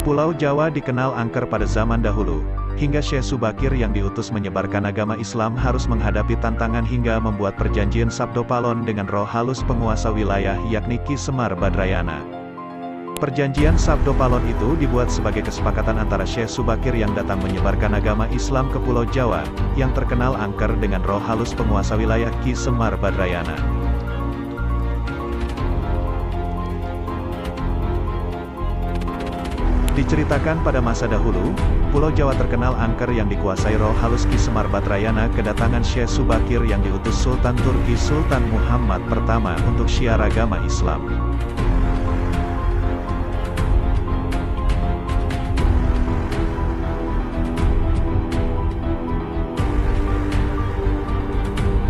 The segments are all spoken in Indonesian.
Pulau Jawa dikenal angker pada zaman dahulu, hingga Syekh Subakir yang diutus menyebarkan agama Islam harus menghadapi tantangan hingga membuat perjanjian Sabdo Palon dengan roh halus penguasa wilayah yakni Ki Semar Badrayana. Perjanjian Sabdo Palon itu dibuat sebagai kesepakatan antara Syekh Subakir yang datang menyebarkan agama Islam ke Pulau Jawa, yang terkenal angker dengan roh halus penguasa wilayah Ki Semar Badrayana. Diceritakan pada masa dahulu, Pulau Jawa terkenal angker yang dikuasai roh halus Ki Semar Badrayana kedatangan Syekh Subakir yang diutus Sultan Turki Sultan Muhammad pertama untuk syiar agama Islam.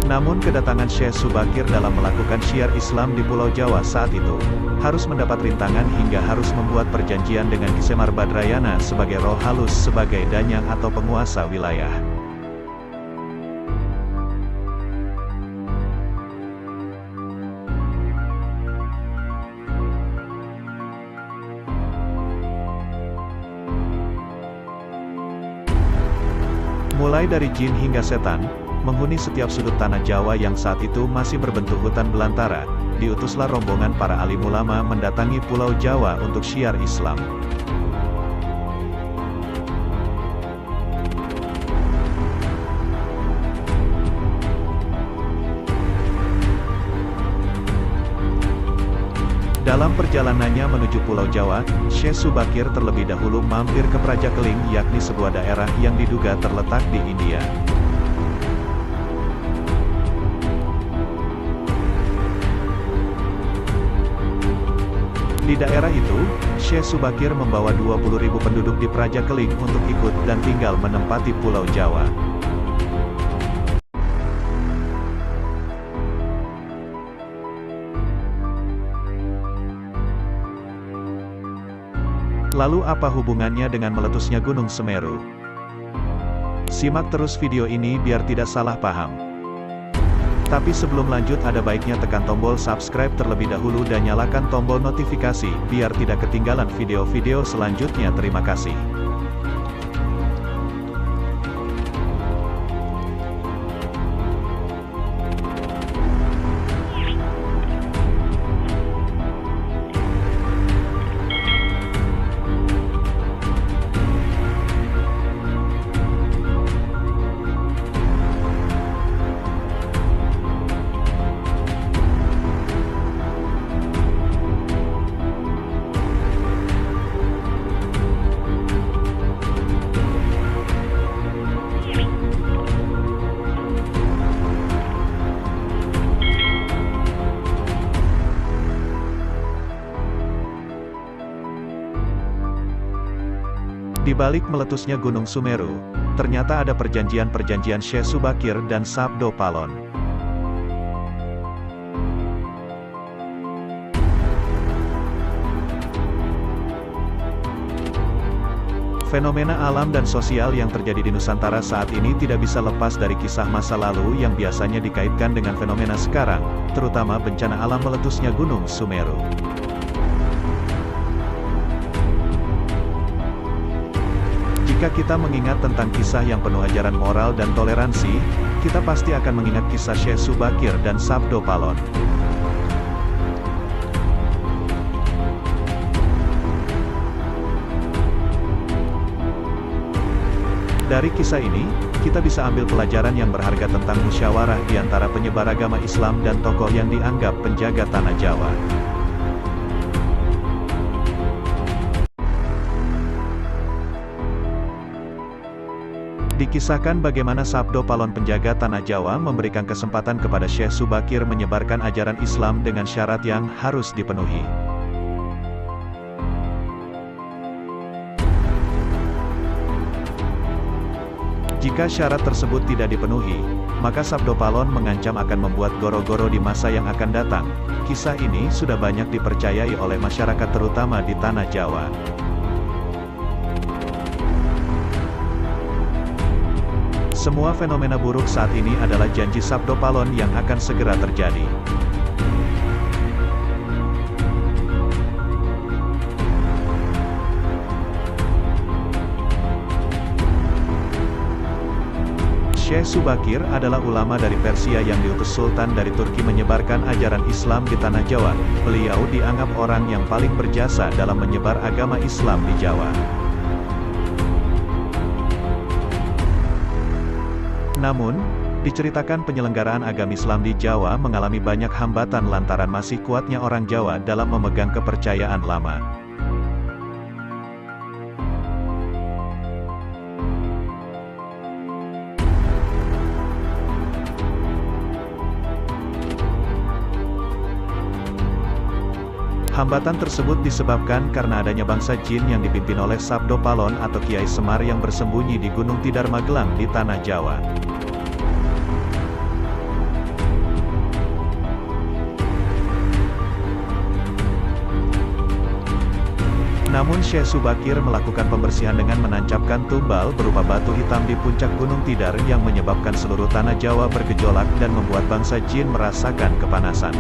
Namun kedatangan Syekh Subakir dalam melakukan syiar Islam di Pulau Jawa saat itu, harus mendapat rintangan hingga harus membuat perjanjian dengan Ki Semar Badrayana sebagai roh halus sebagai danyang atau penguasa wilayah. Mulai dari jin hingga setan, menghuni setiap sudut tanah Jawa yang saat itu masih berbentuk hutan belantara, diutuslah rombongan para alim ulama mendatangi Pulau Jawa untuk syiar Islam. Dalam perjalanannya menuju Pulau Jawa, Syekh Subakir terlebih dahulu mampir ke Prajakeling yakni sebuah daerah yang diduga terletak di India. Di daerah itu, Syekh Subakir membawa 20.000 penduduk di Prajakeling untuk ikut dan tinggal menempati Pulau Jawa. Lalu apa hubungannya dengan meletusnya Gunung Semeru? Simak terus video ini biar tidak salah paham. Tapi sebelum lanjut ada baiknya tekan tombol subscribe terlebih dahulu dan nyalakan tombol notifikasi, biar tidak ketinggalan video-video selanjutnya. Terima kasih. Di balik meletusnya Gunung Sumeru, ternyata ada perjanjian-perjanjian Syekh Subakir dan Sabdo Palon. Fenomena alam dan sosial yang terjadi di Nusantara saat ini tidak bisa lepas dari kisah masa lalu yang biasanya dikaitkan dengan fenomena sekarang, terutama bencana alam meletusnya Gunung Sumeru. Jika kita mengingat tentang kisah yang penuh ajaran moral dan toleransi, kita pasti akan mengingat kisah Syekh Subakir dan Sabdo Palon. Dari kisah ini, kita bisa ambil pelajaran yang berharga tentang musyawarah di antara penyebar agama Islam dan tokoh yang dianggap penjaga tanah Jawa. Dikisahkan bagaimana Sabdo Palon penjaga tanah Jawa memberikan kesempatan kepada Syekh Subakir menyebarkan ajaran Islam dengan syarat yang harus dipenuhi. Jika syarat tersebut tidak dipenuhi, maka Sabdo Palon mengancam akan membuat goro-goro di masa yang akan datang. Kisah ini sudah banyak dipercayai oleh masyarakat terutama di tanah Jawa. Semua fenomena buruk saat ini adalah janji Sabdo Palon yang akan segera terjadi. Syekh Subakir adalah ulama dari Persia yang diutus Sultan dari Turki menyebarkan ajaran Islam di Tanah Jawa. Beliau dianggap orang yang paling berjasa dalam menyebar agama Islam di Jawa. Namun, diceritakan penyelenggaraan agama Islam di Jawa mengalami banyak hambatan lantaran masih kuatnya orang Jawa dalam memegang kepercayaan lama. Hambatan tersebut disebabkan karena adanya bangsa jin yang dipimpin oleh Sabdo Palon atau Kiai Semar yang bersembunyi di Gunung Tidar Magelang di Tanah Jawa. Namun Syekh Subakir melakukan pembersihan dengan menancapkan tumbal berupa batu hitam di puncak Gunung Tidar yang menyebabkan seluruh Tanah Jawa bergejolak dan membuat bangsa jin merasakan kepanasan.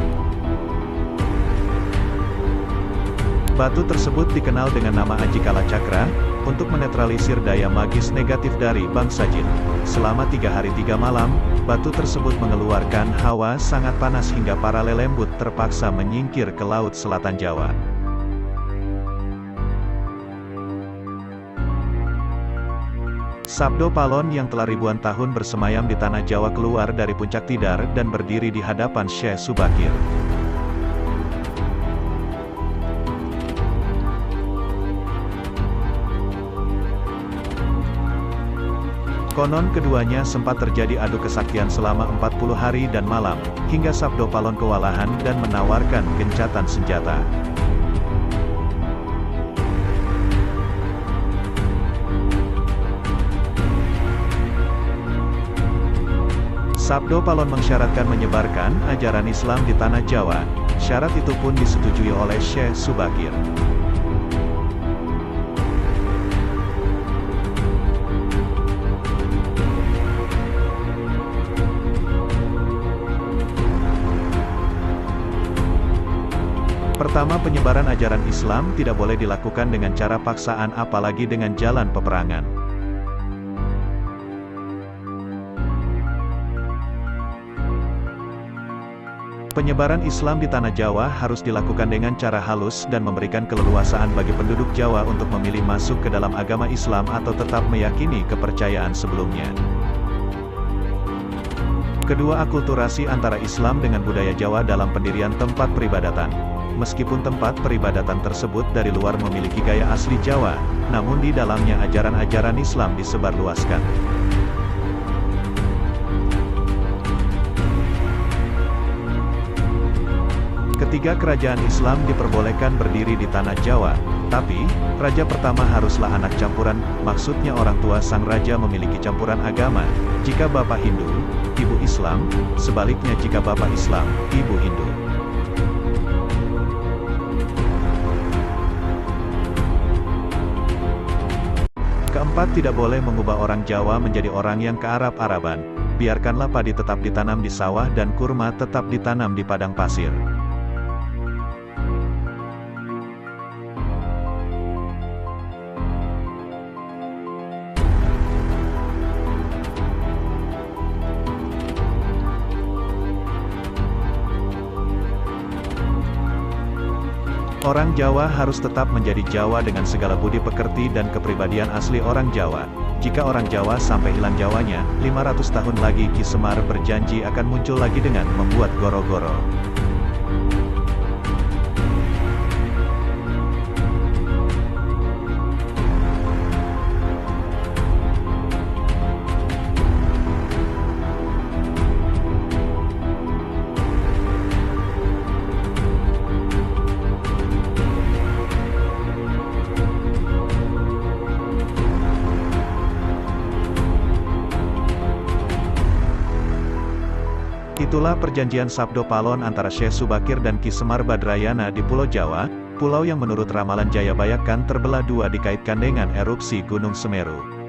Batu tersebut dikenal dengan nama Aji Kala Cakra, untuk menetralisir daya magis negatif dari bangsa jin. Selama 3 hari 3 malam, batu tersebut mengeluarkan hawa sangat panas hingga para lelembut terpaksa menyingkir ke Laut Selatan Jawa. Sabdo Palon yang telah ribuan tahun bersemayam di Tanah Jawa keluar dari puncak Tidar dan berdiri di hadapan Syekh Subakir. Konon keduanya sempat terjadi adu kesaktian selama 40 hari dan malam, hingga Sabdo Palon kewalahan dan menawarkan gencatan senjata. Sabdo Palon mensyaratkan menyebarkan ajaran Islam di Tanah Jawa. Syarat itu pun disetujui oleh Syekh Subakir. Pertama, penyebaran ajaran Islam tidak boleh dilakukan dengan cara paksaan apalagi dengan jalan peperangan. Penyebaran Islam di Tanah Jawa harus dilakukan dengan cara halus dan memberikan keleluasaan bagi penduduk Jawa untuk memilih masuk ke dalam agama Islam atau tetap meyakini kepercayaan sebelumnya. Kedua, akulturasi antara Islam dengan budaya Jawa dalam pendirian tempat peribadatan. Meskipun tempat peribadatan tersebut dari luar memiliki gaya asli Jawa, namun di dalamnya ajaran-ajaran Islam disebarluaskan. Ketiga, kerajaan Islam diperbolehkan berdiri di Tanah Jawa, tapi, raja pertama haruslah anak campuran, maksudnya orang tua sang raja memiliki campuran agama. Jika bapak Hindu, ibu Islam, sebaliknya jika bapak Islam, ibu Hindu. Keempat, tidak boleh mengubah orang Jawa menjadi orang yang kearab-araban. Biarkanlah padi tetap ditanam di sawah dan kurma tetap ditanam di padang pasir. Orang Jawa harus tetap menjadi Jawa dengan segala budi pekerti dan kepribadian asli orang Jawa. Jika orang Jawa sampai hilang Jawanya, 500 tahun lagi Ki Semar berjanji akan muncul lagi dengan membuat goro-goro. Itulah perjanjian Sabdo Palon antara Syekh Subakir dan Ki Semar Badrayana di Pulau Jawa, pulau yang menurut ramalan Jayabayakan terbelah dua dikaitkan dengan erupsi Gunung Semeru.